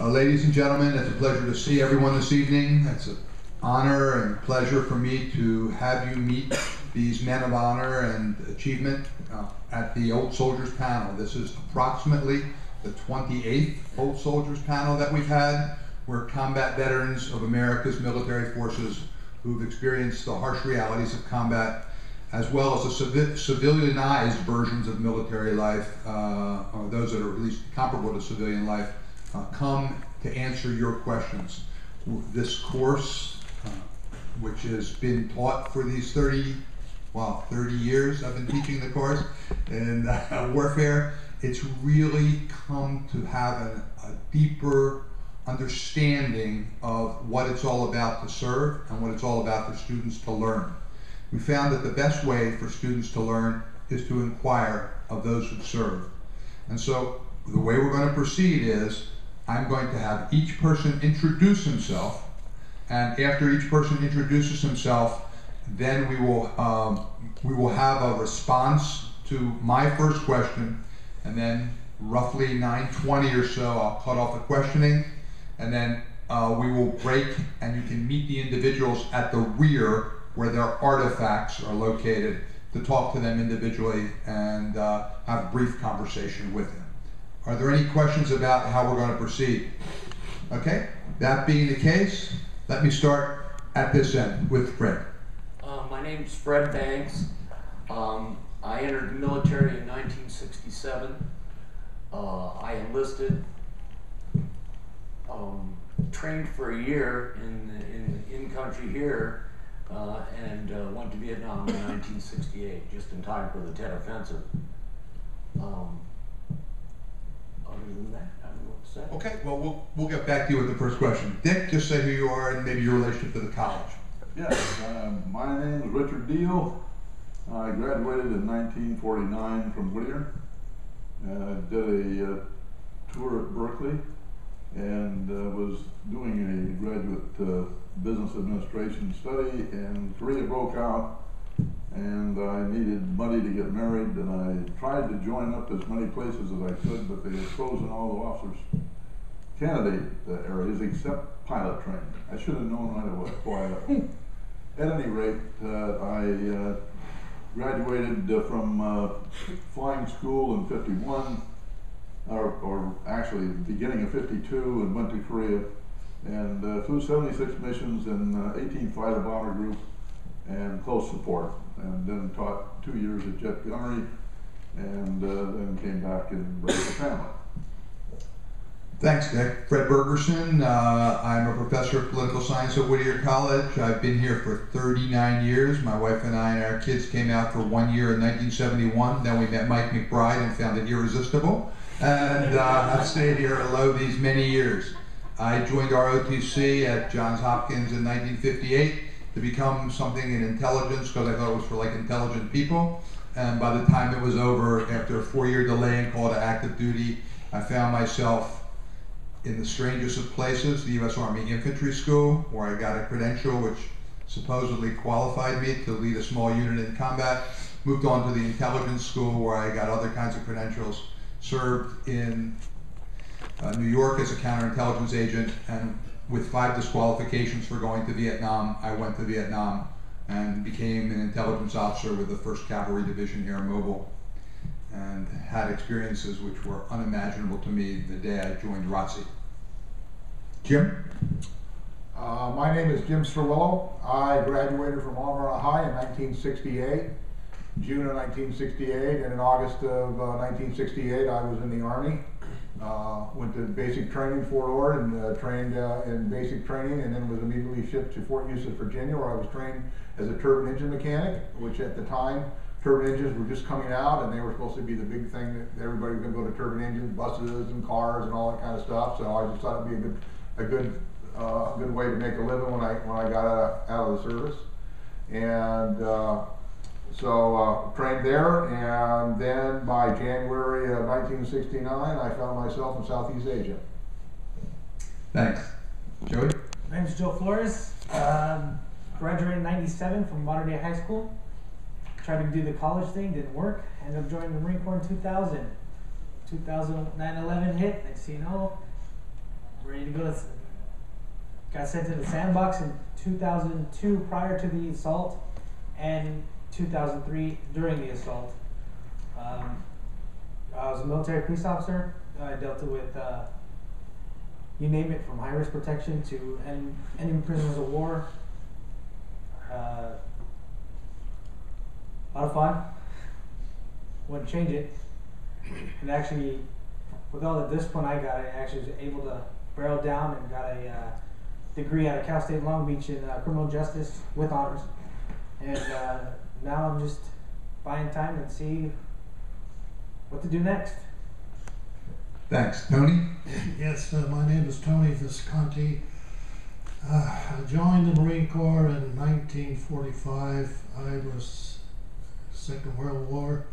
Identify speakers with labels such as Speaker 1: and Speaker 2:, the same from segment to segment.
Speaker 1: Ladies and gentlemen, it's a pleasure to see everyone this evening. It's an honor and pleasure for me to have you meet these men of honor and achievement at the Old Soldiers panel. This is approximately the 28th Old Soldiers panel that we've had, where combat veterans of America's military forces who've experienced the harsh realities of combat, as well as the civilianized versions of military life, or those that are at least comparable to civilian life, come to answer your questions. This course, which has been taught for these 30 years I've been teaching the course in warfare, it's really come to have a deeper understanding of what it's all about to serve and what it's all about for students to learn. We found that the best way for students to learn is to inquire of those who've served. And so the way we're going to proceed is I'm going to have each person introduce himself, and after each person introduces himself, then we will have a response to my first question, and then roughly 9:20 or so I'll cut off the questioning, and then we will break, and you can meet the individuals at the rear where their artifacts are located to talk to them individually and have a brief conversation with them. Are there any questions about how we're going to proceed? Okay, that being the case, let me start at this end with Fred.
Speaker 2: My name's Fred Banks. I entered the military in 1967. I enlisted, trained for a year in country here, and went to Vietnam in 1968, just in time for the Tet Offensive. Other than that, I don't know what to say.
Speaker 1: Okay, well, we'll get back to you with the first question. Dick, just say who you are and maybe your relationship to the college.
Speaker 3: Yes, my name is Richard Deal. I graduated in 1949 from Whittier. Did a tour at Berkeley and was doing a graduate business administration study, and Korea broke out and I needed money to get married, and I tried to join up as many places as I could, but they had frozen all the officers candidate areas except pilot training. I should have known right away. At any rate, I graduated from flying school in 51, or actually beginning of 52, and went to Korea and flew 76 missions in 18 Fighter Bomber Group and close support, and then taught 2 years at Jet Gunnery, and then came back and raised a family.
Speaker 1: Thanks, Dick. Fred Bergerson. I'm a professor of political science at Whittier College. I've been here for 39 years. My wife and I and our kids came out for 1 year in 1971. Then we met Mike McBride and found it irresistible. And I've stayed here below these many years. I joined ROTC at Johns Hopkins in 1958 to become something in intelligence, because I thought it was for like intelligent people. And by the time it was over, after a 4-year delay and call to active duty, I found myself in the strangest of places, the U.S. Army Infantry School, where I got a credential which supposedly qualified me to lead a small unit in combat. Moved on to the intelligence school, where I got other kinds of credentials. Served in New York as a counterintelligence agent, and with 5 disqualifications for going to Vietnam, I went to Vietnam and became an intelligence officer with the 1st Cavalry Division here in Mobile, and had experiences which were unimaginable to me the day I joined ROTC. Jim?
Speaker 4: My name is Jim Cerullo. I graduated from Alumni High in 1968, June of 1968, and in August of 1968 I was in the Army. Went to basic training, Fort Ord, and trained in basic training, and then was immediately shipped to Fort Eustis, Virginia, where I was trained as a turbine engine mechanic, which at the time, turbine engines were just coming out, and they were supposed to be the big thing that everybody was going to go to turbine engines, buses and cars and all that kind of stuff. So I just thought it'd be a good way to make a living when I got out of the service. And so trained there, and then by January of 1969, I found myself in Southeast Asia.
Speaker 1: Thanks. Joey?
Speaker 5: My name is Joe Flores. Graduated in 97 from Modern Day High School. Tried to do the college thing, didn't work. Ended up joining the Marine Corps in 2000. 9/11 hit, next thing you know, ready to go. Got sent to the sandbox in 2002 prior to the assault, and 2003 during the assault. I was a military police officer. I dealt with you name it, from high risk protection to ending prisoners of war. A lot of fun. Wouldn't change it. And actually, with all the discipline I got, I actually was able to barrel down and got a degree out of Cal State Long Beach in criminal justice with honors. And now I'm just buying time and see what to do next.
Speaker 1: Thanks. Tony?
Speaker 6: Yes, my name is Tony Visconti. I joined the Marine Corps in 1945. I was Second World War.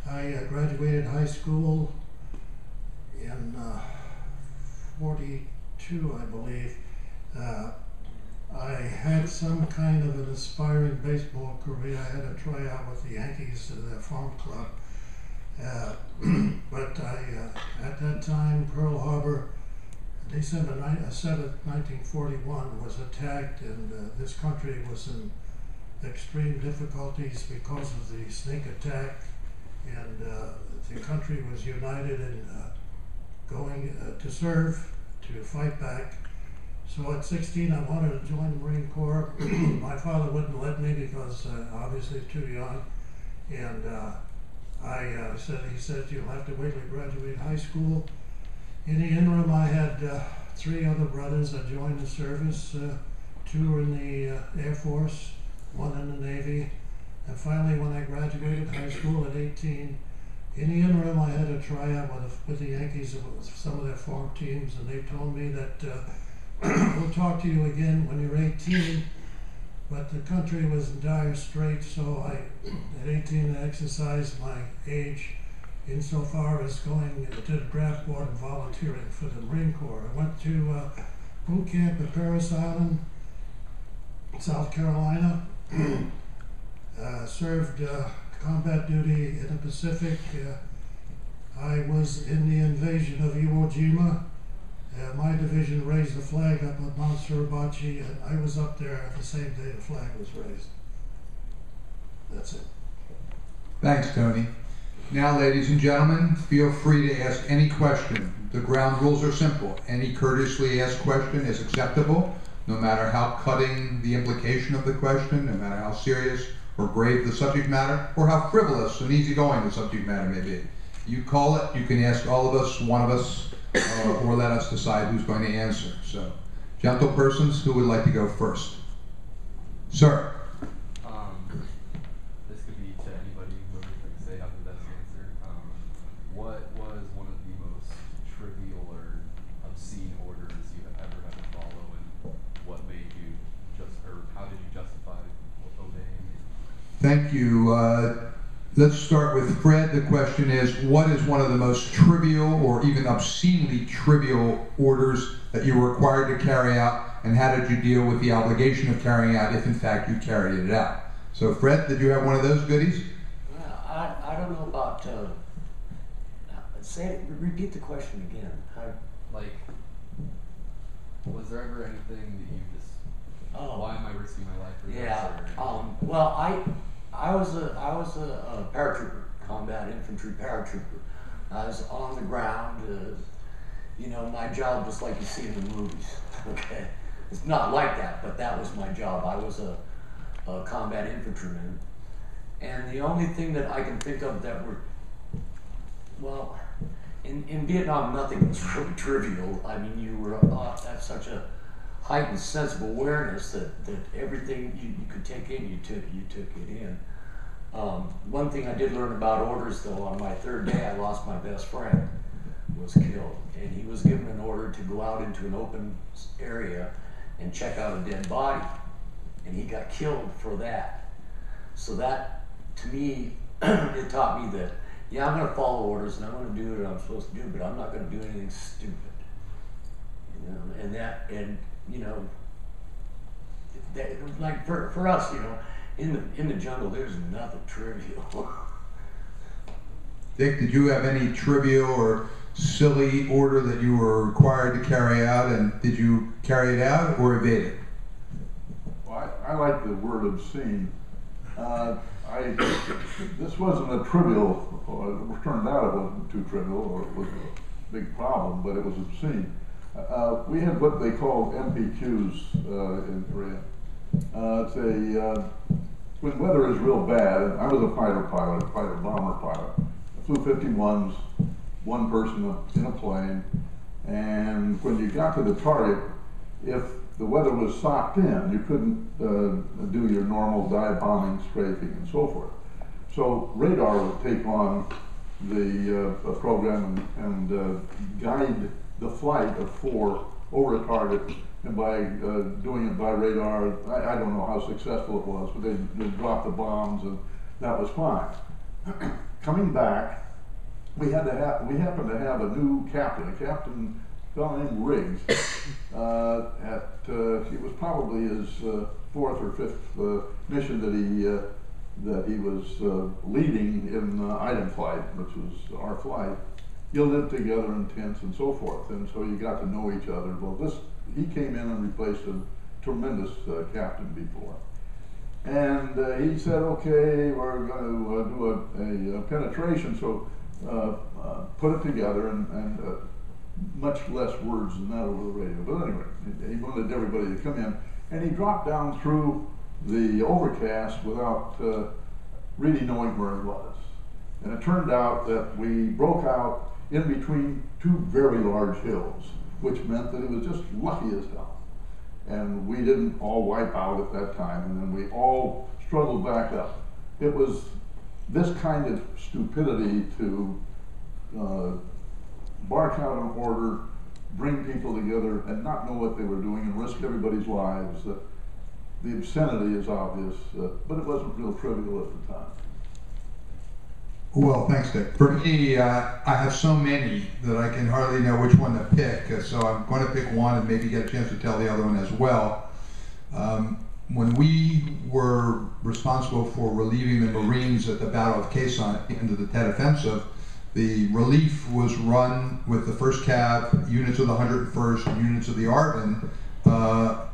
Speaker 6: I graduated high school in 42, I believe. I had some kind of an aspiring baseball career. I had a tryout with the Yankees at their farm club. But at that time, Pearl Harbor, December 7th, 1941, was attacked, and this country was in extreme difficulties because of the sneak attack, and the country was united in going to serve, to fight back. So at 16, I wanted to join the Marine Corps. My father wouldn't let me because obviously too young, and he said, you'll have to wait till you graduate high school. In the interim, I had 3 other brothers that joined the service. 2 were in the Air Force, 1 in the Navy. And finally, when I graduated high school at 18, in the interim, I had a tryout with the Yankees, with some of their farm teams, and they told me that we'll talk to you again when you're 18. But the country was in dire straits, so at 18, I exercised my age insofar as going to the draft board and volunteering for the Marine Corps. I went to boot camp at Bergerson, South Carolina. Served combat duty in the Pacific. I was in the invasion of Iwo Jima. My division raised the flag up at Mount Suribachi, and I was up there the same day the flag was raised. That's it.
Speaker 1: Thanks, Tony. Now, ladies and gentlemen, feel free to ask any question. The ground rules are simple. Any courteously asked question is acceptable, no matter how cutting the implication of the question, no matter how serious or grave the subject matter, or how frivolous and easygoing the subject matter may be. You call it, you can ask all of us, one of us, or let us decide who's going to answer. So, gentle persons, who would like to go first? Sir.
Speaker 7: This could be to anybody, whoever would like to say have the best answer. What was one of the most trivial or obscene orders you have ever had to follow, and what made you how did you justify obeying it?
Speaker 1: Thank you. Let's start with Fred. The question is, what is one of the most trivial or even obscenely trivial orders that you were required to carry out, and how did you deal with the obligation of carrying out if in fact you carried it out? So Fred, did you have one of those goodies?
Speaker 2: Well, I don't know about, repeat the question again.
Speaker 7: Like, was there ever anything that you just, why am I risking my life for this?
Speaker 2: Well, I was a paratrooper, combat infantry paratrooper. I was on the ground. My job was like you see in the movies. Okay, it's not like that, but that was my job. I was a combat infantryman, and the only thing that I can think of that in Vietnam, nothing was really trivial. I mean, you were at such a heightened sense of awareness that everything you could take in, you took it in. One thing I did learn about orders, though, on my 3rd day, I lost my best friend, was killed, and he was given an order to go out into an open area and check out a dead body, and he got killed for that. So that, to me, it taught me that, I'm going to follow orders and I'm going to do what I'm supposed to do, but I'm not going to do anything stupid. Like for us, in the jungle, there's nothing trivial.
Speaker 1: Dick, did you have any trivial or silly order that you were required to carry out, and did you carry it out or evade it?
Speaker 3: Well, I like the word obscene. This wasn't a trivial, it turned out it wasn't too trivial, or it was a big problem, but it was obscene. We had what they called MPQs in Korea. It's when weather is real bad, and I was a fighter bomber pilot. I flew 51s, one person in a plane, and when you got to the target, if the weather was socked in, you couldn't do your normal dive bombing, strafing, and so forth. So radar would take on the program and guide the flight of 4 over a target, and by doing it by radar, I don't know how successful it was, but they'd drop the bombs, and that was fine. Coming back, we happened to have a new captain, a fellow named Riggs. It was probably his 4th or 5th mission that he was leading in item flight, which was our flight. You lived together in tents and so forth, and so you got to know each other. Well, he came in and replaced a tremendous captain before. And he said, okay, we're going to do a penetration, so put it together, and much less words than that over the radio. But anyway, he wanted everybody to come in, and he dropped down through the overcast without really knowing where he was. And it turned out that we broke out in between 2 very large hills, which meant that it was just lucky as hell. And we didn't all wipe out at that time, and then we all struggled back up. It was this kind of stupidity to bark out an order, bring people together, and not know what they were doing, and risk everybody's lives. The obscenity is obvious, but it wasn't real trivial at the time.
Speaker 1: Well, thanks, Dick. For me, I have so many that I can hardly know which one to pick, so I'm going to pick one and maybe get a chance to tell the other one as well. When we were responsible for relieving the Marines at the Battle of Quezon at the end of the Tet Offensive, the relief was run with the 1st Cav, units of the 101st, units of the ARVN,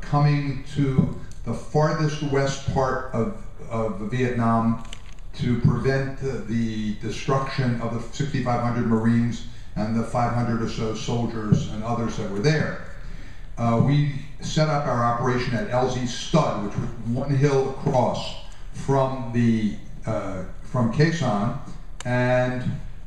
Speaker 1: coming to the farthest west part of Vietnam to prevent the destruction of the 6,500 Marines and the 500 or so soldiers and others that were there. We set up our operation at LZ Stud, which was 1 hill across from Quezon, and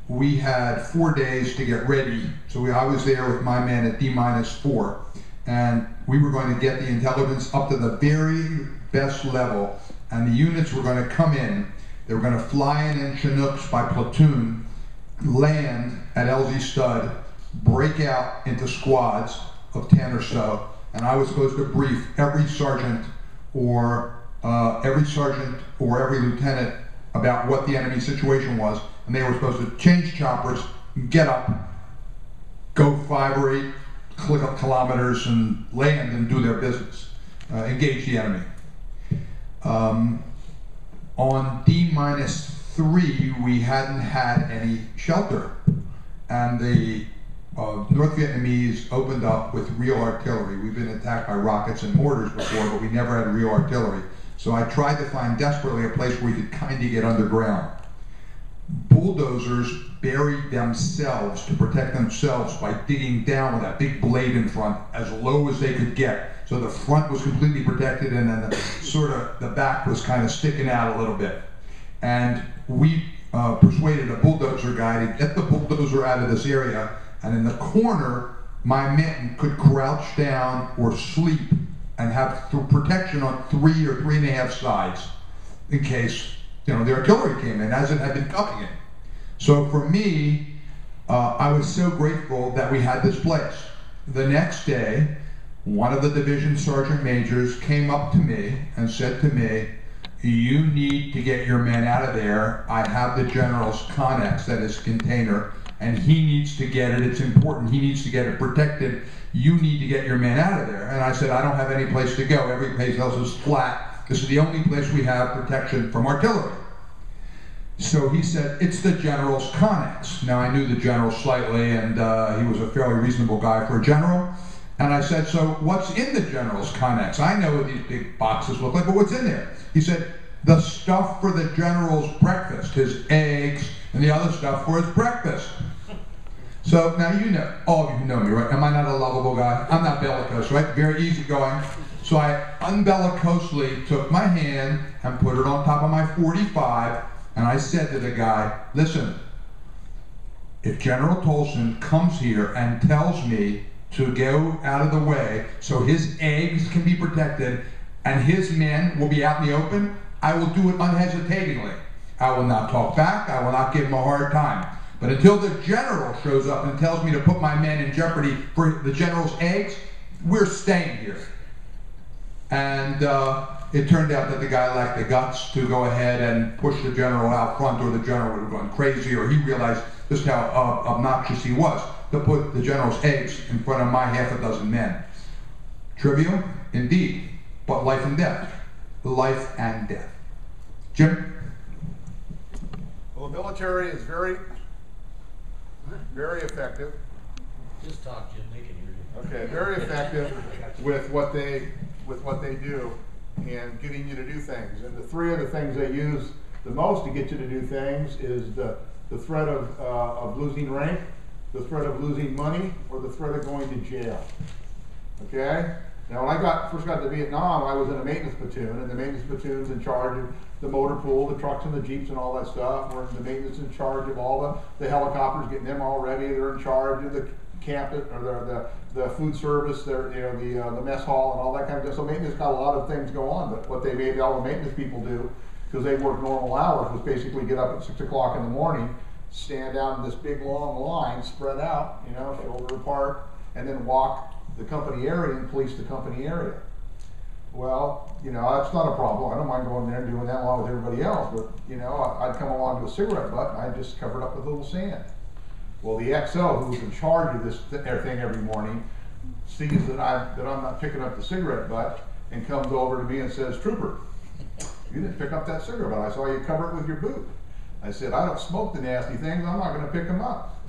Speaker 1: we had 4 days to get ready. So I was there with my men at D-4, and we were going to get the intelligence up to the very best level, and the units were going to come in. They were going to fly in Chinooks by platoon, land at LZ Stud, break out into squads of 10 or so, and I was supposed to brief every sergeant or every lieutenant about what the enemy situation was, and they were supposed to change choppers, get up, go 5 or 8 kilometers and land and do their business, engage the enemy. On D-3, we hadn't had any shelter, and the North Vietnamese opened up with real artillery. We've been attacked by rockets and mortars before, but we never had real artillery. So I tried to find desperately a place where we could kind of get underground. Bulldozers buried themselves to protect themselves by digging down with that big blade in front as low as they could get. So the front was completely protected, and then the back was kind of sticking out a little bit. And we persuaded a bulldozer guy to get the bulldozer out of this area, and in the corner, my men could crouch down or sleep and have protection on 3 or 3.5 sides in case the artillery came in, as it had been coming in. So for me, I was so grateful that we had this place. The next day, one of the division sergeant majors came up to me and said to me, "You need to get your men out of there. I have the general's Connex, that is container, and he needs to get it. It's important. He needs to get it protected. You need to get your men out of there." And I said, "I don't have any place to go. Every place else is flat. This is the only place we have protection from artillery." So he said, it's the general's Connex. Now I knew the general slightly, and he was a fairly reasonable guy for a general. And I said, so what's in the general's Connex? I know what these big boxes look like, but what's in there? He said, the stuff for the general's breakfast, his eggs, and the other stuff for his breakfast. So now you know, all of you know me, right? Am I not a lovable guy? I'm not bellicose, right? Very easygoing. So I unbellicosely took my hand and put it on top of my 45, and I said to the guy, listen, if General Tolson comes here and tells me to go out of the way so his eggs can be protected and his men will be out in the open, I will do it unhesitatingly. I will not talk back, I will not give him a hard time. But until the general shows up and tells me to put my men in jeopardy for the general's eggs, we're staying here. And it turned out that the guy lacked the guts to go ahead and push the general out front, or the general would have gone crazy, or he realized just how obnoxious he was to put the general's eggs in front of my half a dozen men. Trivial? Indeed. But life and death. Life and death. Jim?
Speaker 4: Well, the military is very effective.
Speaker 2: Just talk, Jim, they can hear you.
Speaker 4: Okay, very effective with what they do and getting you to do things. And the three of the things they use the most to get you to do things is the threat of losing rank, the threat of losing money, or the threat of going to jail. Okay? Now, when I first got to Vietnam, I was in a maintenance platoon, and the maintenance platoon's in charge of the motor pool, the trucks and the jeeps and all that stuff. We're the maintenance in charge of all the helicopters, getting them all ready. They're in charge of the camp, or the food service, the mess hall and all that kind of stuff. So maintenance got a lot of things go on, but what they made all the maintenance people do, because they work normal hours, was basically get up at 6 o'clock in the morning, stand out in this big long line, spread out, shoulder apart, and then walk the company area and police the company area. Well, that's not a problem. I don't mind going there and doing that along with everybody else, but, I'd come along to a cigarette butt and I'd just cover it up with a little sand. Well, the XO, who's in charge of this thing every morning, sees that I'm not picking up the cigarette butt and comes over to me and says, "Trooper, you didn't pick up that cigarette butt. I saw you cover it with your boot." I said, "I don't smoke the nasty things. I'm not going to pick them up."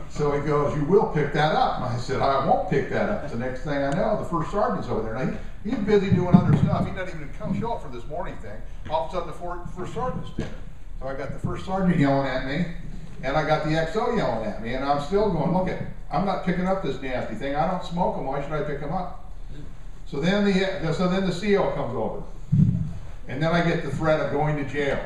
Speaker 4: So he goes, "You will pick that up." And I said, "I won't pick that up." The next thing I know, the first sergeant's over there. Now, he's busy doing other stuff. He doesn't even show up for this morning thing. All of a sudden, the first sergeant's there. So I got the first sergeant yelling at me, and I got the XO yelling at me, and I'm still going, "Look it, I'm not picking up this nasty thing. I don't smoke them. Why should I pick them up?" So then the CO comes over, and then I get the threat of going to jail.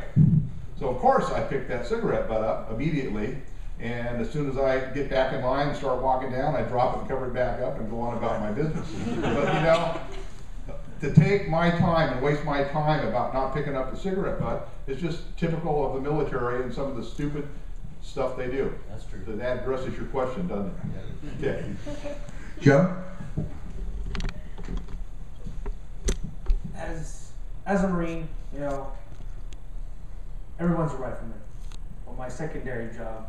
Speaker 4: So of course I pick that cigarette butt up immediately, and as soon as I get back in line and start walking down, I drop it and cover it back up and go on about my business. But to take my time and waste my time about not picking up the cigarette butt is just typical of the military and some of the stupid stuff they do.
Speaker 2: That's true.
Speaker 4: That addresses your question, doesn't it? Okay.
Speaker 1: Joe?
Speaker 5: As a Marine, everyone's a rifleman. Well, my secondary job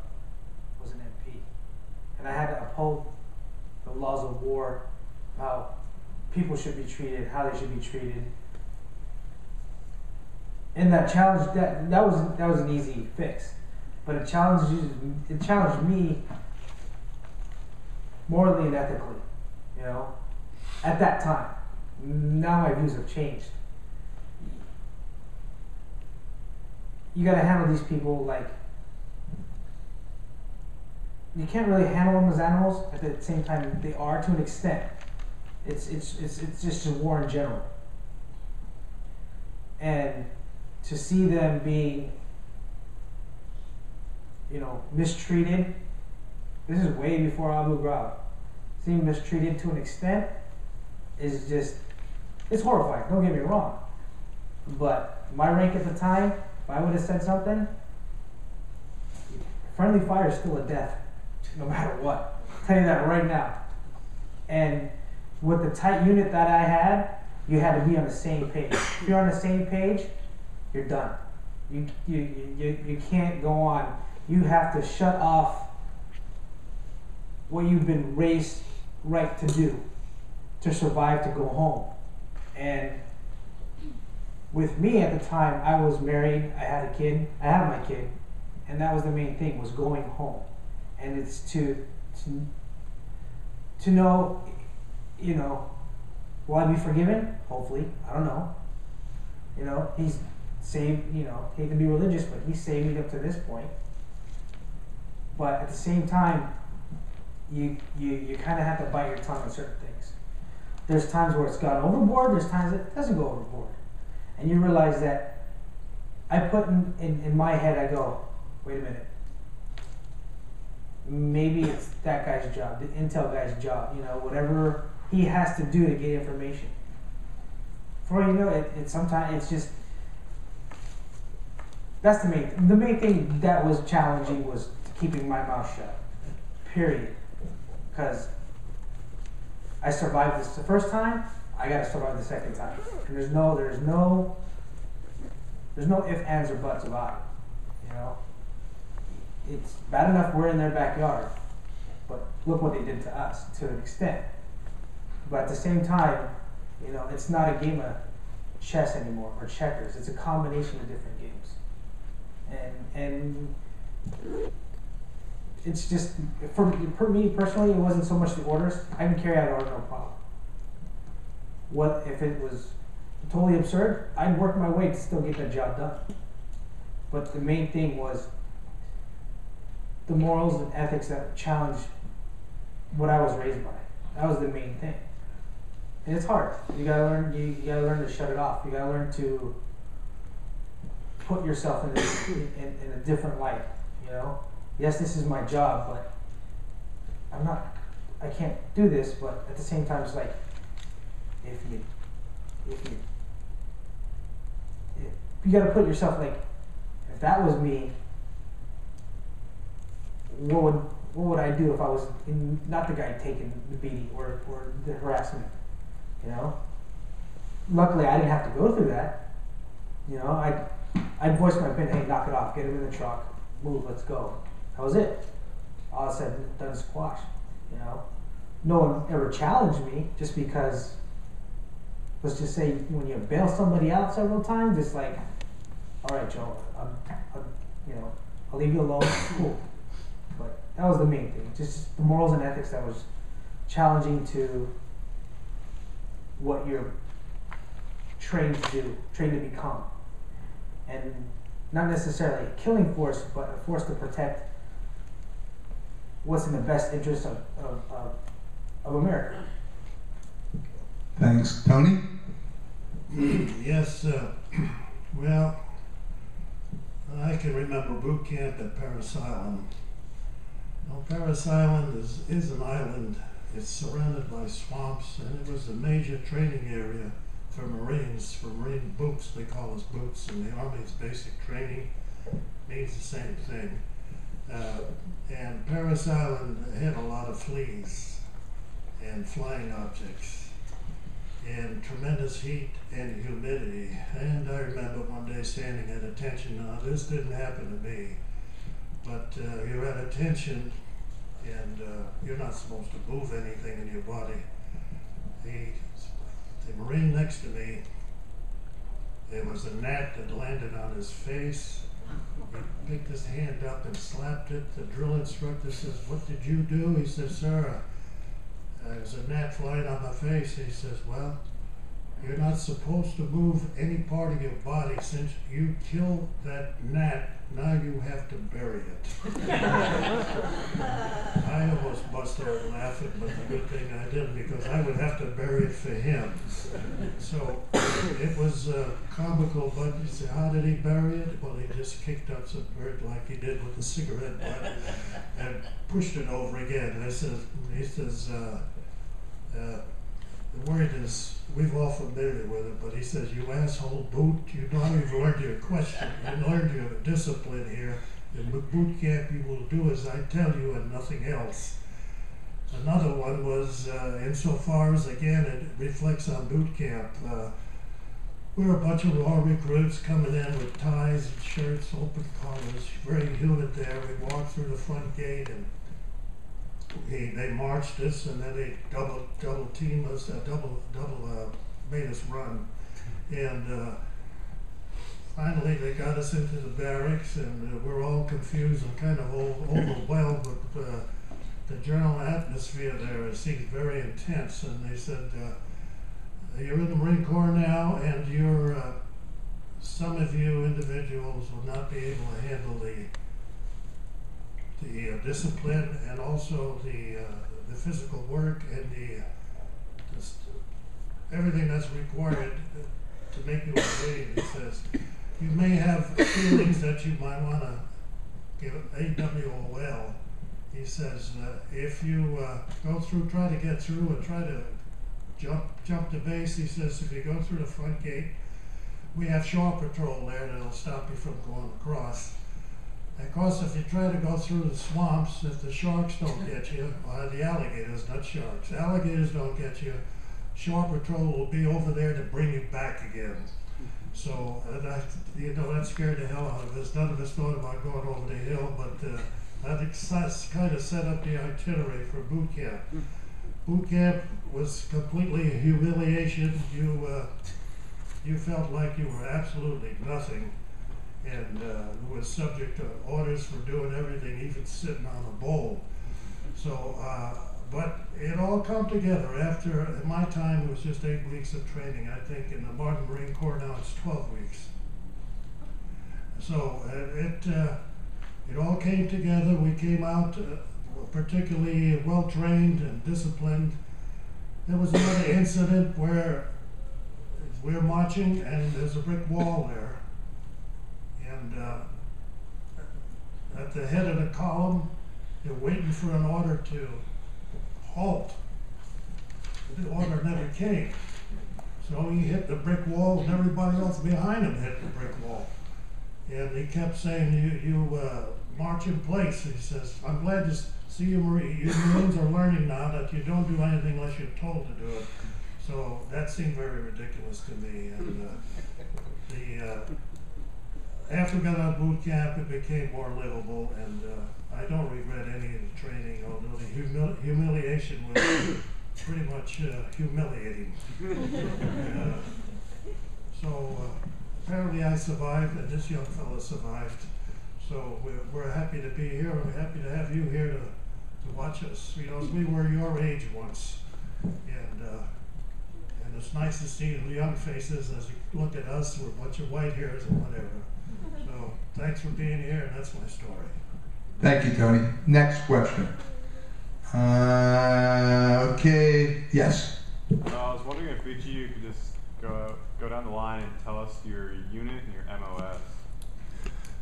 Speaker 5: was an MP, and I had to uphold the laws of war, how people should be treated, how they should be treated. And that challenge, that was an easy fix, but it challenged me morally and ethically, at that time. Now my views have changed. You gotta handle these people like, you can't really handle them as animals. At the same time, they are to an extent. It's just a war in general. And to see them being, mistreated, this is way before Abu Ghraib. Seeing mistreated to an extent is just, it's horrifying, don't get me wrong. But my rank at the time, if I would have said something, friendly fire is still a death, no matter what. I'll tell you that right now. And with the tight unit that I had, you had to be on the same page. If you're on the same page, you're done. You can't go on. You have to shut off what you've been raised right to do, to survive, to go home. And with me at the time, I was married, I had a kid, I had my kid, and that was the main thing, was going home. And it's to know, you know, will I be forgiven? Hopefully, I don't know. You know, he's saved, you know, hate to be religious, but he saved me up to this point. But at the same time, you kind of have to bite your tongue on certain things. There's times where it's gone overboard, there's times it doesn't go overboard. And you realize that I put in my head, I go, wait a minute. Maybe it's that guy's job, the intel guy's job, you know, whatever he has to do to get information. For all you know, it sometimes it's just, that's the main thing that was challenging was keeping my mouth shut, period. Because I survived this the first time, I gotta survive the second time. And there's no ifs, ands, or buts about it, you know. It's bad enough we're in their backyard, but look what they did to us, to an extent. But at the same time, you know, it's not a game of chess anymore, or checkers. It's a combination of different games. And it's just, for me personally, it wasn't so much the orders. I can carry out an order, no problem. What if it was totally absurd? I'd work my way to still get the job done. But the main thing was the morals and ethics that challenged what I was raised by. That was the main thing. And it's hard. You gotta learn. You gotta learn to shut it off. You gotta learn to put yourself in a different light. You know. Yes, this is my job, but I can't do this. But at the same time, it's like if you gotta put yourself like, if that was me, what would I do if I was not the guy taking the beating or the harassment? You know. Luckily, I didn't have to go through that. You know, I'd voice my opinion. Hey, knock it off. Get him in the truck. Move. Let's go. That was it. All said and done, squash. You know. No one ever challenged me just because. Let's just say when you bail somebody out several times, it's like, all right, Joe, I'll leave you alone. Cool. But that was the main thing. Just the morals and ethics that was challenging to what you're trained to do, trained to become. And not necessarily a killing force, but a force to protect what's in the best interest of America.
Speaker 1: Thanks. Tony?
Speaker 6: Yes, well, I can remember boot camp at Parris Island. Now, Parris Island is an island. It's surrounded by swamps, and it was a major training area for Marines, for Marine boots. They call us boots, and the Army's basic training means the same thing. And Parris Island had a lot of fleas and flying objects and tremendous heat and humidity. And I remember one day standing at attention. Now, this didn't happen to me, but you're at attention and you're not supposed to move anything in your body. The Marine next to me, there was a gnat that landed on his face. He picked his hand up and slapped it. The drill instructor says, "What did you do?" He says, "Sir, there's a gnat flying on my face." He says, "Well, you're not supposed to move any part of your body. Since you killed that gnat, now you have to bury it." I almost busted out laughing, but the good thing I didn't, because I would have to bury it for him. So it was comical, but you say, how did he bury it? Well, he just kicked up some dirt like he did with the cigarette butt and pushed it over again. He says, the word is, we're all familiar with it, but he says, "You asshole boot, you know you've learned your question, you learned your discipline here. In boot camp you will do as I tell you and nothing else." Another one was, insofar as, again, it reflects on boot camp, we're a bunch of raw recruits coming in with ties and shirts, open collars, very humid there. We walked through the front gate and they marched us, and then they double team us, made us run. And finally they got us into the barracks, and we're all confused and kind of overwhelmed with the general atmosphere there. It seemed very intense, and they said, you're in the Marine Corps now, and you're, some of you individuals will not be able to handle the discipline and also the physical work and just everything that's required to make you a Marine. He says, you may have feelings that you might want to give AWOL. He says, if you try to get through and try to jump the base, he says, if you go through the front gate, we have shore patrol there that'll stop you from going across. Of course, if you try to go through the swamps, if the sharks don't get you, or the alligators, not sharks, alligators don't get you, shore patrol will be over there to bring you back again. So, that scared the hell out of us. None of us thought about going over the hill, but that kind of set up the itinerary for boot camp. Boot camp was completely a humiliation. You felt like you were absolutely nothing, and was subject to orders for doing everything, even sitting on a bowl. So, but it all come together after, in my time, it was just 8 weeks of training. I think in the modern Marine Corps now it's 12 weeks. So it all came together. We came out particularly well-trained and disciplined. There was another incident where we're marching and there's a brick wall there. And at the head of the column, they're waiting for an order to halt. The order never came. So he hit the brick wall and everybody else behind him hit the brick wall. And he kept saying, you march in place. He says, I'm glad to see you Marines are learning now that you don't do anything unless you're told to do it. So that seemed very ridiculous to me. And after we got out of boot camp, it became more livable, and I don't regret any of the training, although the humiliation was pretty much humiliating. So apparently I survived, and this young fellow survived. So we're happy to be here, and we're happy to have you here to watch us. You know, we were your age once, and it's nice to see the young faces as you look at us. We're a bunch of white hairs and whatever. So thanks for being here, and that's my story.
Speaker 1: Thank you, Tony. Next question. Okay, yes.
Speaker 8: I was wondering if each of you could just go down the line and tell us your unit and your MOS.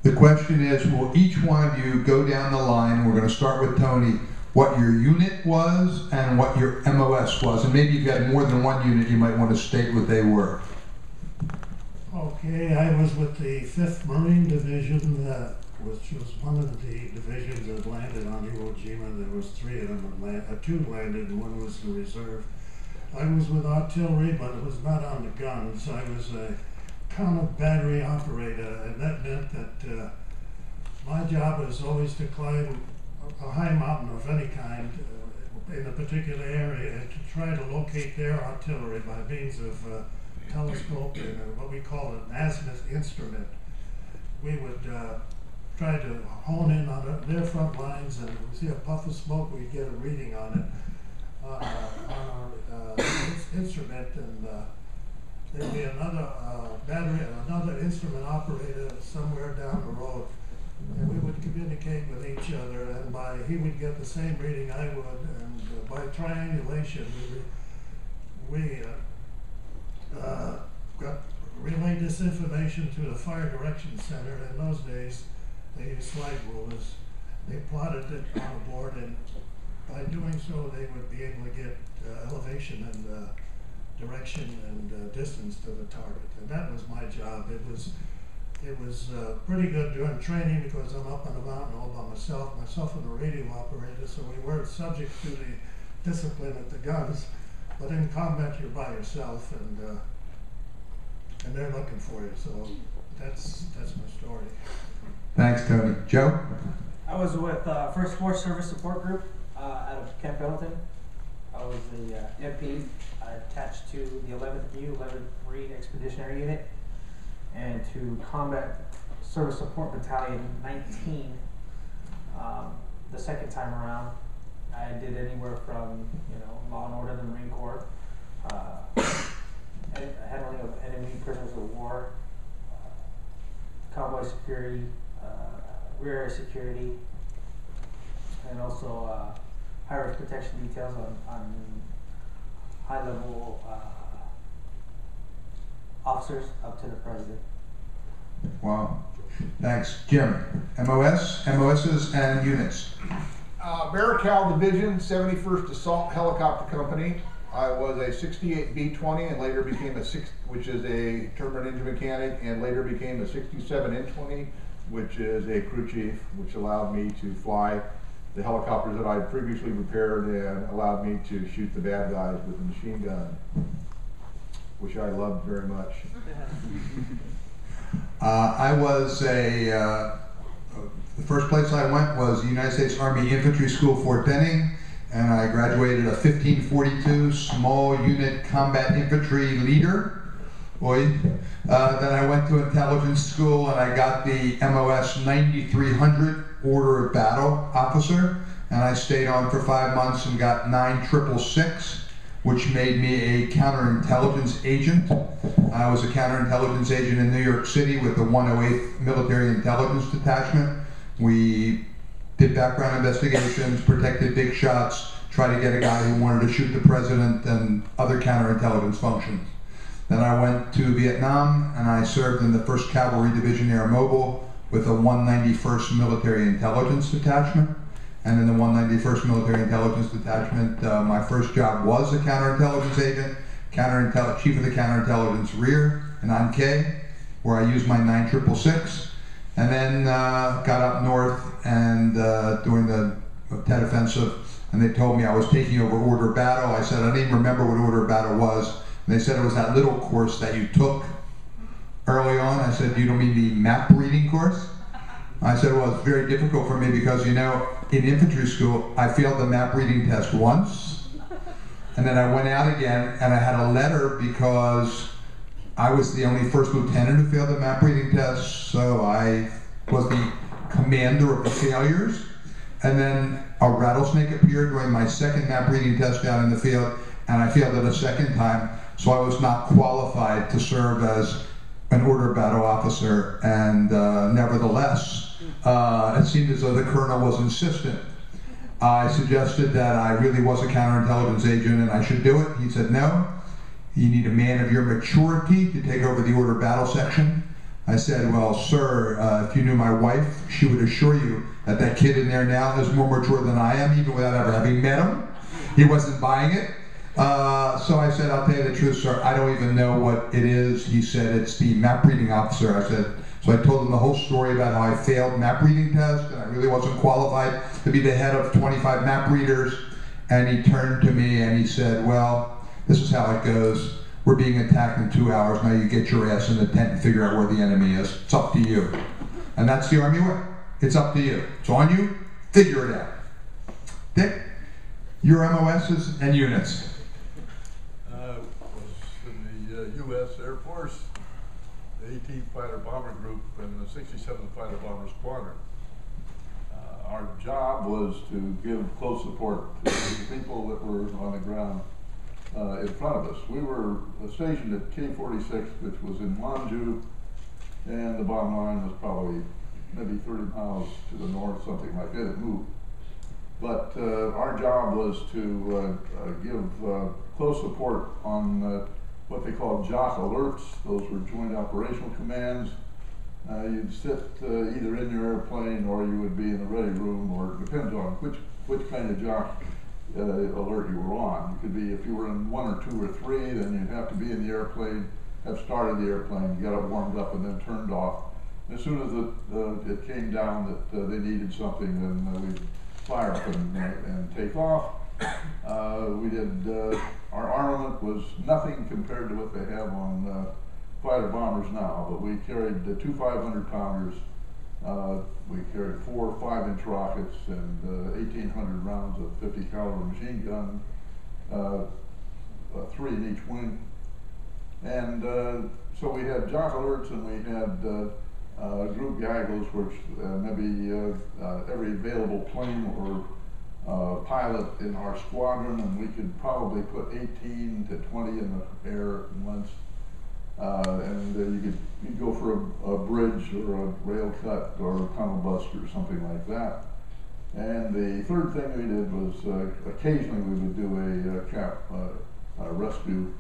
Speaker 1: The question is, will each one of you go down the line, and we're going to start with Tony, what your unit was and what your MOS was. And maybe if you had more than one unit, you might want to state what they were.
Speaker 6: Okay, I was with the 5th Marine Division, which was one of the divisions that landed on Iwo Jima. There was 3 of them, that 2 landed and 1 was the reserve. I was with artillery, but it was not on the guns. I was a counter battery operator, and that meant that my job was always to climb a high mountain of any kind in a particular area and to try to locate their artillery by means of telescope and what we call an azimuth instrument. We would try to hone in on their front lines, and if we see a puff of smoke, we'd get a reading on it on our instrument, and there'd be another another instrument operator somewhere down the road, and we would communicate with each other, and he would get the same reading I would, and by triangulation, we relayed this information to the Fire Direction Center. In those days, they used slide rulers. They plotted it on a board, and by doing so, they would be able to get elevation and direction and distance to the target. And that was my job. It was pretty good during training because I'm up on the mountain all by myself and the radio operator, so we weren't subject to the discipline at the guns. But in combat, you're by yourself, and they're looking for you. So that's my story.
Speaker 1: Thanks, Tony. Joe?
Speaker 5: I was with 1st Force Service Support Group out of Camp Pendleton. I was the MP attached to the 11th Marine Expeditionary Unit. and to Combat Service Support Battalion 19. The second time around, I did anywhere from, law and order in the Marine Corps, handling of enemy prisoners of war, convoy security, rear area security, and also high-risk protection details on high-level officers up to the president.
Speaker 1: Wow. Thanks. Jim, MOSs and units.
Speaker 4: Barracal Division, 71st Assault Helicopter Company. I was a 68 B-20 and later became which is a turbine engine mechanic, and later became a 67 N-20, which is a crew chief, which allowed me to fly the helicopters that I had previously repaired and allowed me to shoot the bad guys with the machine gun, which I loved very much.
Speaker 1: I was the first place I went was the United States Army Infantry School, Fort Benning, and I graduated a 1542 small unit combat infantry leader. Then I went to intelligence school and I got the MOS 9300 Order of Battle Officer, and I stayed on for 5 months and got 9666, which made me a counterintelligence agent. I was a counterintelligence agent in New York City with the 108th Military Intelligence Detachment. We did background investigations, protected big shots, tried to get a guy who wanted to shoot the president, and other counterintelligence functions. Then I went to Vietnam and I served in the 1st Cavalry Division Air Mobile with the 191st Military Intelligence Detachment. And in the 191st Military Intelligence Detachment, my first job was a counterintelligence agent, chief of the counterintelligence rear in An-Khie, where I used my 9666, and then got up north and during the Tet Offensive, and they told me I was taking over Order of Battle. I said I didn't even remember what Order of Battle was. And they said it was that little course that you took early on. I said, you don't mean the map reading course? I said, well, it's very difficult for me because, in infantry school, I failed the map reading test once, and then I went out again, and I had a letter because I was the only first lieutenant who failed the map reading test, so I was the commander of the failures. And then a rattlesnake appeared during my second map reading test down in the field, and I failed it a second time, so I was not qualified to serve as an order of battle officer, and nevertheless, it seemed as though the colonel was insistent. I suggested that I really was a counterintelligence agent and I should do it. He said, no, you need a man of your maturity to take over the order of battle section. I said, well, sir, if you knew my wife, she would assure you that that kid in there now is more mature than I am, even without ever having met him. He wasn't buying it. So I said, I'll tell you the truth, sir, I don't even know what it is. He said, it's the map reading officer. I said, so I told him the whole story about how I failed map reading test and I really wasn't qualified to be the head of 25 map readers. And he turned to me and he said, well, this is how it goes. We're being attacked in 2 hours. Now you get your ass in the tent and figure out where the enemy is. It's up to you. And that's the Army way. It's up to you. It's on you. Figure it out. Dick, your MOSs and units.
Speaker 3: Was in the U.S. Air Force, the 18th Fighter Bomber Group and the 67th Fighter Bomber Squadron. Our job was to give close support to the people that were on the ground in front of us. We were stationed at K-46, which was in Manju, and the bomb line was probably maybe 30 miles to the north, something like that. It moved. But our job was to give close support on what they called JOC alerts. Those were Joint Operational Commands. You'd sit either in your airplane or you would be in the ready room, or it depends on which kind of JOC alert you were on. It could be if you were in 1 or 2 or 3, then you'd have to be in the airplane, have started the airplane, get it warmed up, and then turned off. As soon as it came down that they needed something, then we'd fire up and take off. We did, our armament was nothing compared to what they have on fighter bombers now, but we carried 2 500-pounders. We carried 4 5-inch rockets and 1,800 rounds of 50 caliber machine gun, 3 in each wing. And so we had jock alerts and we had group GAGOs, which maybe every available plane or pilot in our squadron, and we could probably put 18 to 20 in the air at once. And you'd go for a bridge or a rail cut or a tunnel bust or something like that. And the third thing we did was occasionally we would do a rescue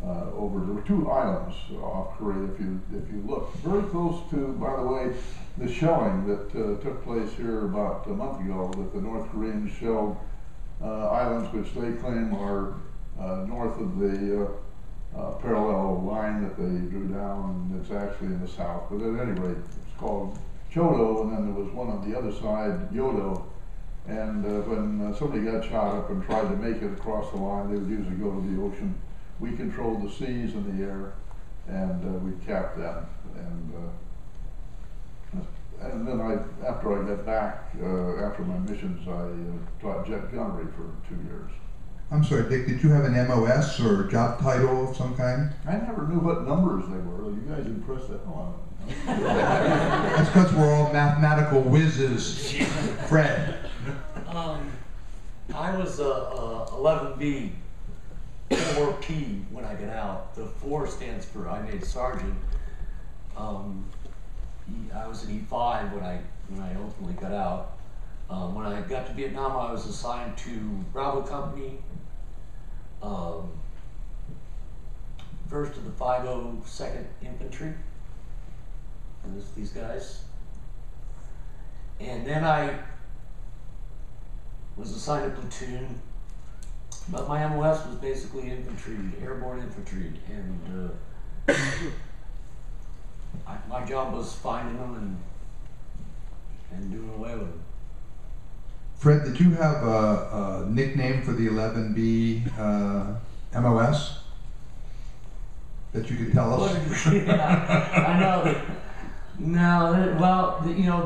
Speaker 3: over. There were 2 islands off Korea. If you look very close to, by the way, the shelling that took place here about a month ago, that the North Koreans shelled islands which they claim are north of the parallel line that they drew down, and it's actually in the south. But at any rate, it's called Chodo, and then there was one on the other side, Yodo. And when somebody got shot up and tried to make it across the line, they would usually go to the ocean. We controlled the seas and the air, and we capped them. And then after I got back, after my missions, I taught jet gunnery for 2 years.
Speaker 1: I'm sorry, Dick, did you have an MOS or job title of some kind?
Speaker 3: I never knew what numbers they were. You guys impressed the hell out of me.
Speaker 1: That's because we're all mathematical whizzes. Fred.
Speaker 2: I was 11B, 4P when I got out. The 4 stands for I made sergeant. I was an E5 when I ultimately got out. When I got to Vietnam, I was assigned to Bravo Company, 1st of the 502nd Infantry, and these guys. And then I was assigned a platoon, but my MOS was basically infantry, airborne infantry, and my job was finding them and doing away with them.
Speaker 1: Fred, did you have a nickname for the 11B MOS that you could tell us?
Speaker 2: Yeah, I know. No, well, you know,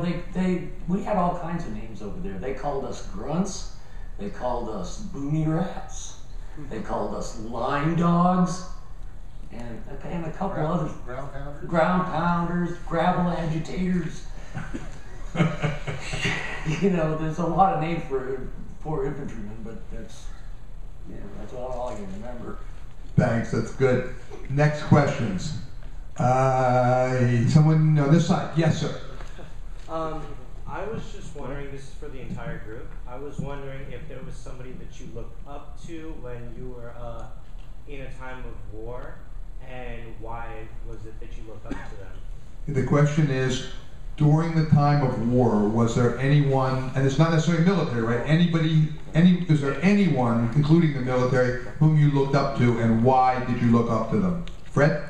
Speaker 2: we had all kinds of names over there. They called us grunts. They called us boomy rats. They called us line dogs, and a couple others.
Speaker 4: Ground pounders?
Speaker 2: Ground pounders, gravel agitators. You know, there's a lot of names for infantrymen, but that's all I can remember.
Speaker 1: Thanks, that's good. Next questions. Someone on this side. Yes, sir.
Speaker 9: I was just wondering, this is for the entire group, I was wondering if there was somebody that you looked up to when you were in a time of war, and why was it that you looked up to them?
Speaker 1: The question is, during the time of war, was there anyone, and it's not necessarily military, right? Is there anyone, including the military, whom you looked up to, and why did you look up to them? Fred?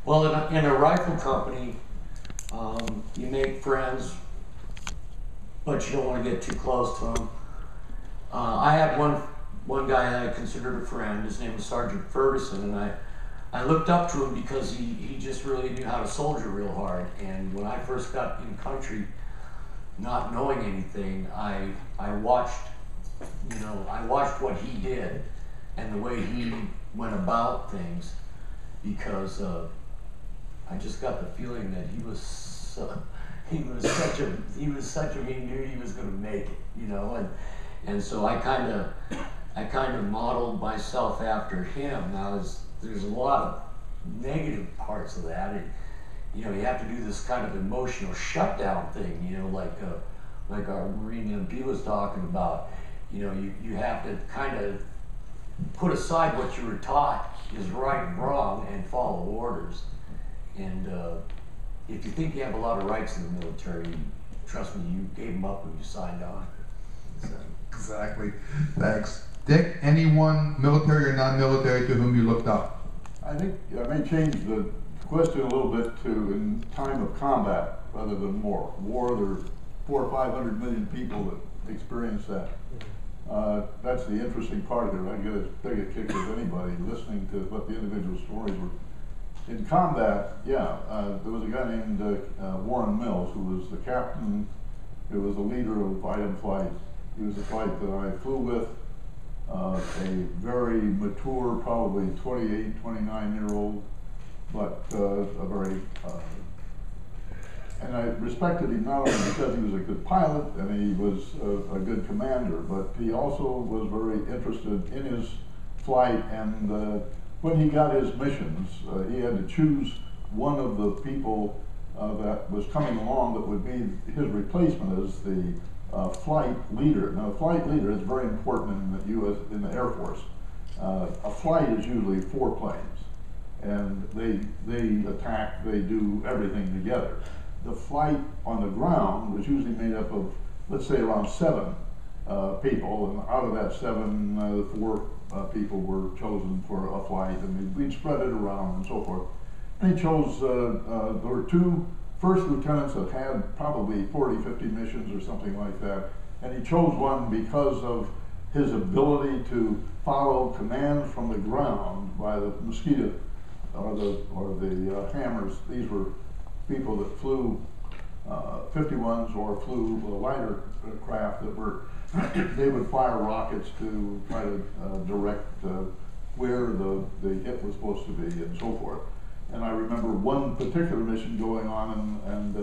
Speaker 2: Well, in a rifle company, you make friends, but you don't want to get too close to them. I had one guy I considered a friend. His name was Sergeant Bergerson, and I looked up to him because he just really knew how to soldier real hard. And when I first got in country, not knowing anything, I watched what he did and the way he went about things, because I just got the feeling that he was such a he knew he was going to make it, you know, and so I kind of modeled myself after him. Now there's a lot of negative parts of that. You know, you have to do this kind of emotional shutdown thing, you know, like our Marine MP was talking about. You know, you have to kind of put aside what you were taught is right and wrong and follow orders. And if you think you have a lot of rights in the military, trust me, you gave them up when you signed on. So.
Speaker 1: Exactly. Thanks. Dick, anyone, military or non-military, to whom you looked up?
Speaker 3: I think I may change the question a little bit to in time of combat rather than war. War, there are 400 or 500 million people that experience that. That's the interesting part of it. I get as big a kick as anybody listening to what the individual stories were. In combat, yeah, there was a guy named Warren Mills, who was the captain, who was the leader of item flight. He was the flight that I flew with a very mature, probably 28, 29-year-old, but a very, and I respected him not only because he was a good pilot and he was a good commander, but he also was very interested in his flight, and when he got his missions, he had to choose one of the people that was coming along that would be his replacement as the flight leader. Now, a flight leader is very important in the Air Force. A flight is usually 4 planes, and they attack, they do everything together. The flight on the ground was usually made up of, let's say, around 7 people, and out of that 7, 4 people were chosen for a flight, and we'd spread it around and so forth. They chose, there were 2 first lieutenants that had probably 40, 50 missions or something like that, and he chose one because of his ability to follow commands from the ground by the mosquito or the hammers. These were people that flew 51s or flew lighter craft that were, they would fire rockets to try to direct where the hit was supposed to be and so forth. And I remember one particular mission going on, and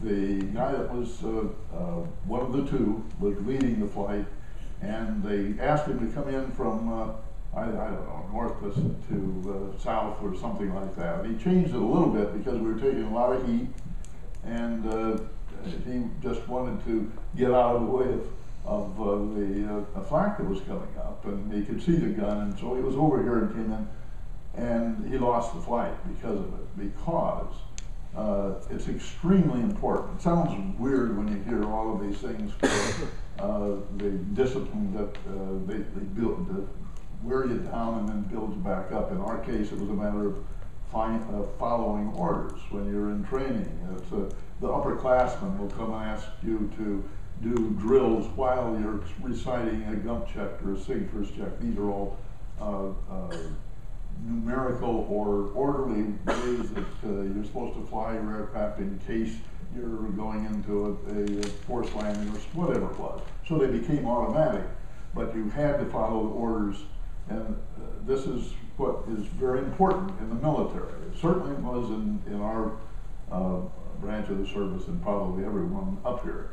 Speaker 3: the guy that was one of the 2 was leading the flight, and they asked him to come in from I don't know, north to south or something like that. And he changed it a little bit because we were taking a lot of heat, and he just wanted to get out of the way of the flak that was coming up, and he could see the gun, and so he was over here and came in, and he lost the flight because of it, because it's extremely important. It sounds weird when you hear all of these things for the discipline that they build to wear you down and then build you back up. In our case, it was a matter of following orders when you're in training. It's the upperclassmen will come and ask you to do drills while you're reciting a gump check or a sig first check. These are all numerical or orderly ways that you're supposed to fly your aircraft in case you're going into a forced landing or whatever it was. So they became automatic, but you had to follow the orders, and this is what is very important in the military. It certainly was in our branch of the service, and probably everyone up here.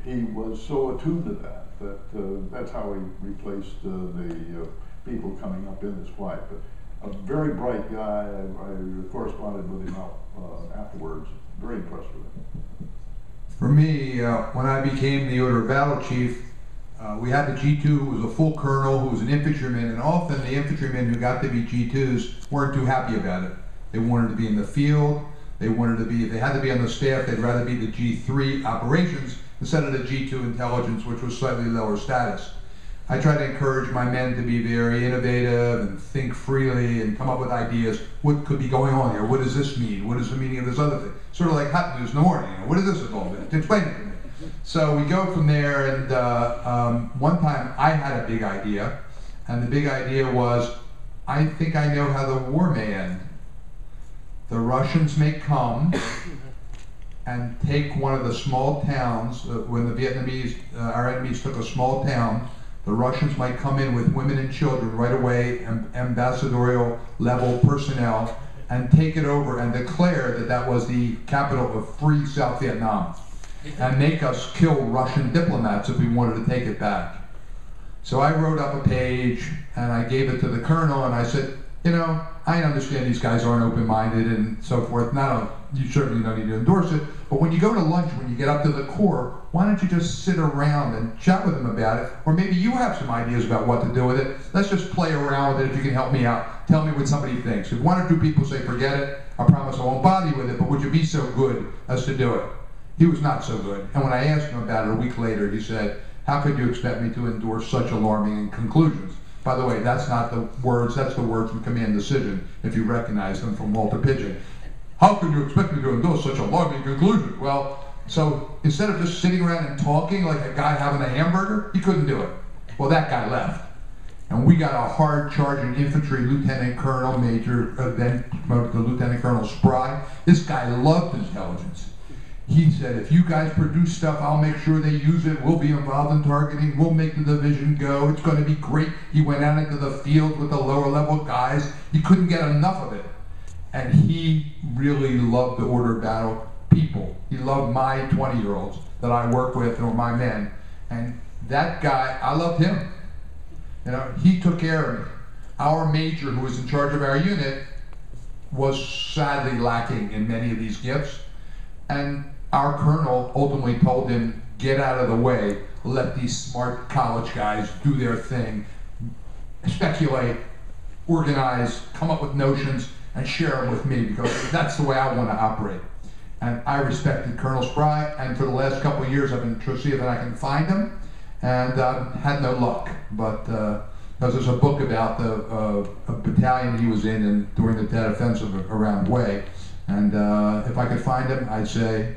Speaker 3: He was so attuned to that that's how he replaced the people coming up in this flight. But a very bright guy. I corresponded with him afterwards. Very impressed with him.
Speaker 1: For me, when I became the Order of Battle Chief, we had the G2 who was a full colonel, who was an infantryman, and often the infantrymen who got to be G2s weren't too happy about it. They wanted to be in the field. They wanted to be, if they had to be on the staff, they'd rather be the G3 operations instead of the G2 intelligence, which was slightly lower status. I try to encourage my men to be very innovative and think freely and come up with ideas. What could be going on here? What does this mean? What is the meaning of this other thing? Sort of like hot news in the morning. What is this involved in? Explain it to me. So we go from there, and one time I had a big idea, and the big idea was, I think I know how the war may end. The Russians may come and take one of the small towns. When the Vietnamese, our enemies took a small town, the Russians might come in with women and children right away, ambassadorial level personnel, and take it over and declare that that was the capital of free South Vietnam, and make us kill Russian diplomats if we wanted to take it back. So I wrote up a page and I gave it to the colonel, and I said, you know, I understand these guys aren't open-minded and so forth. You certainly don't need to endorse it, but when you go to lunch, when you get up to the Corps, why don't you just sit around and chat with them about it? Or maybe you have some ideas about what to do with it. Let's just play around with it if you can help me out. Tell me what somebody thinks. If 1 or 2 people say, forget it, I promise I won't bother you with it, but would you be so good as to do it? He was not so good. And when I asked him about it a week later, he said, how could you expect me to endorse such alarming conclusions? By the way, that's not the words, that's the words from Command Decision, if you recognize them, from Walter Pidgeon. How could you expect me to endorse such alarming conclusions? Well, so instead of just sitting around and talking like a guy having a hamburger, he couldn't do it. Well, that guy left. And we got a hard-charging infantry lieutenant colonel, major, then promoted to Lieutenant Colonel Spry. This guy loved intelligence. He said, if you guys produce stuff, I'll make sure they use it. We'll be involved in targeting. We'll make the division go. It's going to be great. He went out into the field with the lower level guys. He couldn't get enough of it. And he really loved the order of battle people. He loved my 20-year-olds that I work with, or my men. And that guy, I loved him. You know, he took care of me. Our major, who was in charge of our unit, was sadly lacking in many of these gifts. And our colonel ultimately told him, get out of the way, let these smart college guys do their thing, speculate, organize, come up with notions, and share them with me, because that's the way I want to operate. And I respected Colonel Spry, and for the last couple of years I've been trying to see if I can find him, and had no luck. But because there's a book about a battalion he was in and during the Tet Offensive around Way, and if I could find him, I'd say,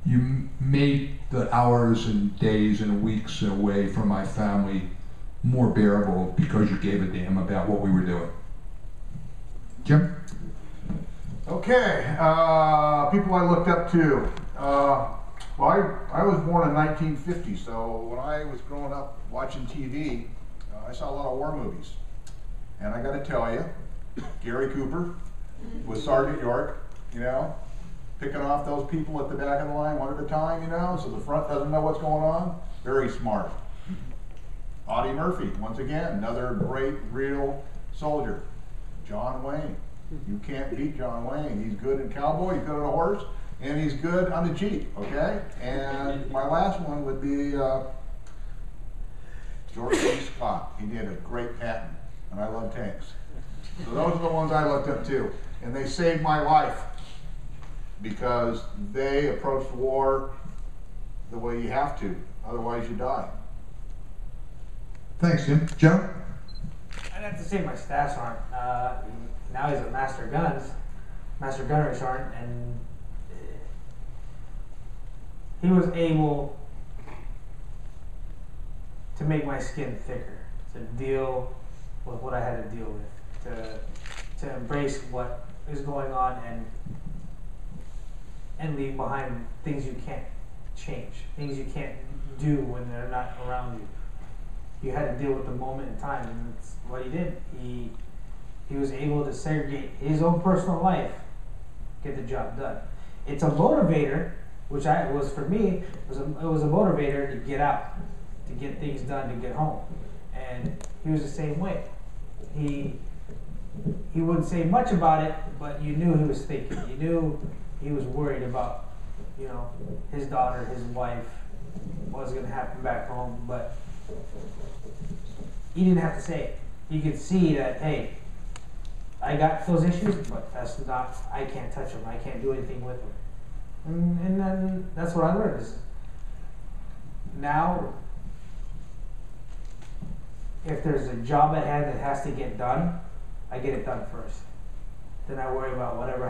Speaker 1: you made the hours and days and weeks away from my family more bearable because you gave a damn about what we were doing. Jim?
Speaker 4: Okay, people I looked up to. Well, I was born in 1950, so when I was growing up watching TV, I saw a lot of war movies. And I gotta tell you, Gary Cooper with Sergeant York, you know, picking off those people at the back of the line one at a time, you know, so the front doesn't know what's going on. Very smart. Audie Murphy, once again, another great, real soldier. John Wayne. You can't beat John Wayne. He's good in cowboy, he's good on a horse, and he's good on the Jeep, okay? And my last one would be George C. Scott. He did a great patent, and I love tanks. So those are the ones I looked up to. And they saved my life because they approached war the way you have to, otherwise you die.
Speaker 1: Thanks, Jim. Joe?
Speaker 5: I'd have to say my staff sergeant. Now he's a master gunnery sergeant, and he was able to make my skin thicker, to deal with what I had to deal with, to embrace what is going on and leave behind things you can't change, things you can't do when they're not around you. You had to deal with the moment in time, and that's what he did. He was able to segregate his own personal life, get the job done. It's a motivator, which was for me, it was a motivator to get out, to get things done, to get home. And he was the same way. He wouldn't say much about it, but you knew he was thinking. You knew he was worried about, you know, his daughter, his wife, what was going to happen back home. But he didn't have to say it. You could see that, hey, I got those issues, but that's not, I can't touch them. I can't do anything with them. And then that's what I learned is now, if there's a job at hand that has to get done, I get it done first. Then I worry about whatever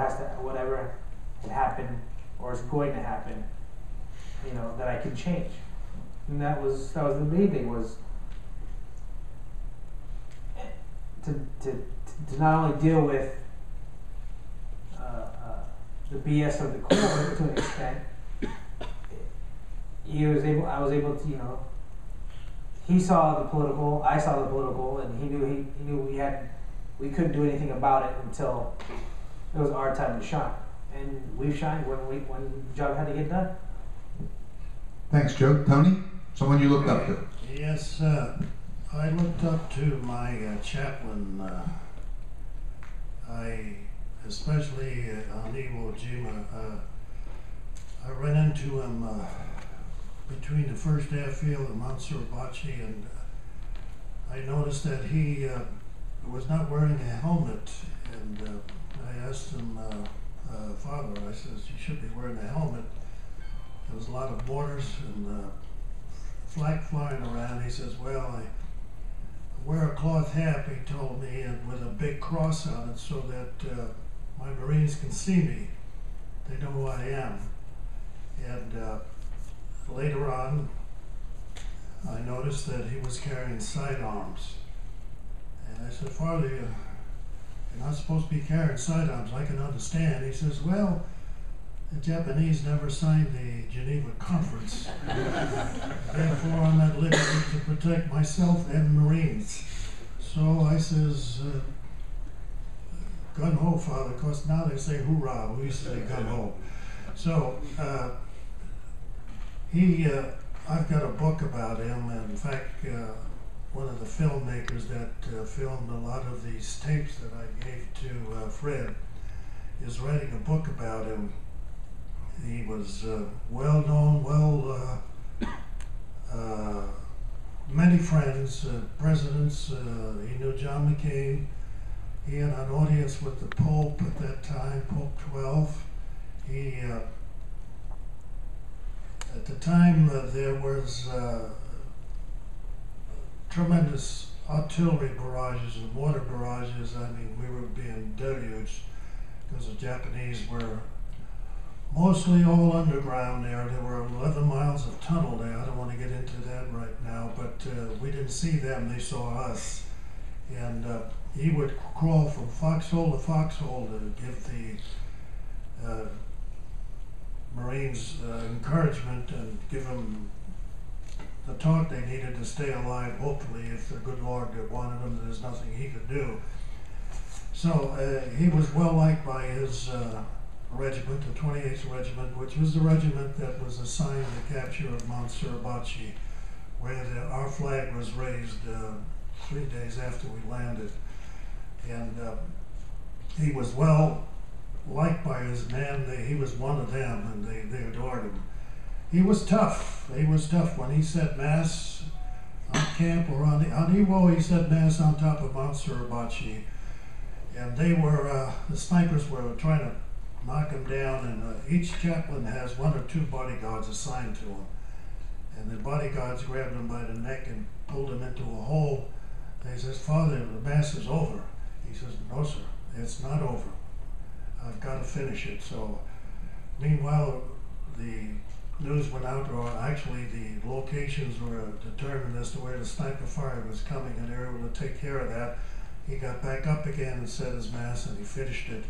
Speaker 5: had happened or is going to happen, you know, that I can change. And that was the main thing, was to not only deal with the BS of the Corps to an extent. I was able to, you know, he saw the political, I saw the political, and he knew we couldn't do anything about it until it was our time to shine. And we shined when the job had to get done.
Speaker 1: Thanks, Joe. Tony? Someone you looked up to?
Speaker 6: Yes, I looked up to my chaplain. Especially on Iwo Jima, I ran into him between the first airfield and Mount Suribachi, and I noticed that he was not wearing a helmet, and I asked him, Father, I says, you should be wearing a helmet. There was a lot of mortars and flak flying around. He says, well, I wear a cloth hat, he told me, and with a big cross on it so that my Marines can see me. They know who I am. And later on, I noticed that he was carrying sidearms. And I said, Father, you're not supposed to be carrying sidearms. I can understand. He says, well, The Japanese never signed the Geneva Conference. Therefore, I'm at liberty to protect myself and Marines. So I says, gun ho, Father. Of course, now they say hoorah. We used to say gun ho. So I've got a book about him. And in fact, one of the filmmakers that filmed a lot of these tapes that I gave to Fred is writing a book about him. He was well known, many friends, presidents. He knew John McCain. He had an audience with the Pope at that time, Pope 12. He, at the time, there was tremendous artillery barrages and water barrages. I mean, we were being deluged because the Japanese were mostly all underground there. There were 11 miles of tunnel there. I don't want to get into that right now, but we didn't see them, they saw us. And he would crawl from foxhole to foxhole to give the Marines encouragement and give them the talk they needed to stay alive, hopefully, if the good Lord wanted them, there's nothing he could do. So he was well liked by his regiment, the 28th Regiment, which was the regiment that was assigned the capture of Mount Suribachi, where our flag was raised 3 days after we landed. And he was well liked by his men. He was one of them, and they adored him. He was tough. He was tough. When he said mass on camp or on Iwo, he said mass on top of Mount Suribachi. And they were, the snipers were trying to knock him down, and each chaplain has 1 or 2 bodyguards assigned to him. And the bodyguards grabbed him by the neck and pulled him into a hole. They says, "Father, the mass is over." He says, "No, sir, it's not over. I've got to finish it." So, meanwhile, the news went out, or actually the locations were determined as to where the sniper fire was coming, and they were able to take care of that. He got back up again and said his mass, and he finished it.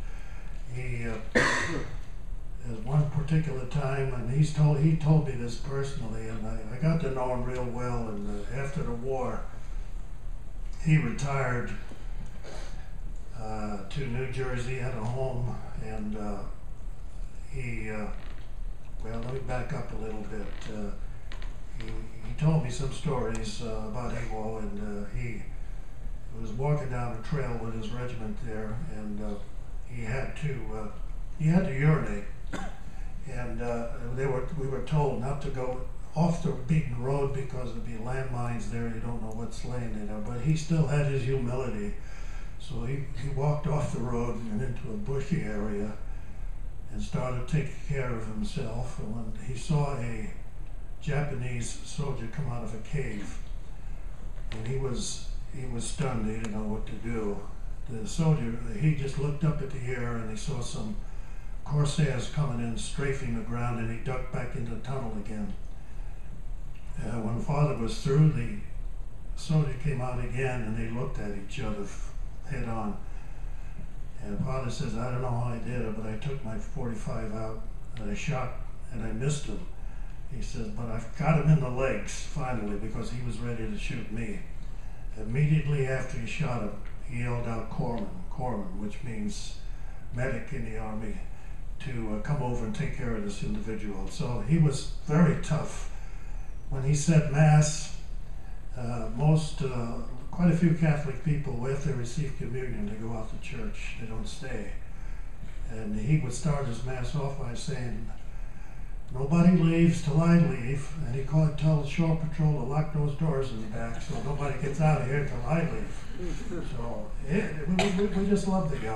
Speaker 6: He, at one particular time, and he told me this personally, and I got to know him real well, and after the war, he retired to New Jersey, had a home, and well, let me back up a little bit. He told me some stories about Iwo, and he was walking down the trail with his regiment there, and he had to urinate, and we were told not to go off the beaten road because there'd be landmines there. You don't know what's laying there, but he still had his humility, so he walked off the road and into a bushy area and started taking care of himself. And when he saw a Japanese soldier come out of a cave, and he was stunned. He didn't know what to do. The soldier, he just looked up at the air, and he saw some corsairs coming in, strafing the ground, and he ducked back into the tunnel again. When Father was through, the soldier came out again, and they looked at each other head on. And Father says, "I don't know how I did it, but I took my .45 out, and I shot, and I missed him." He says, "But I've got him in the legs, finally, because he was ready to shoot me." Immediately after he shot him, he yelled out corpsman, which means medic in the Army, to come over and take care of this individual. So he was very tough. When he said mass, quite a few Catholic people, after they receive communion, they go out to church. They don't stay. And he would start his mass off by saying, "Nobody leaves till I leave," and he tell the shore patrol to lock those doors in the back so nobody gets out of here till I leave. So we just love the guy.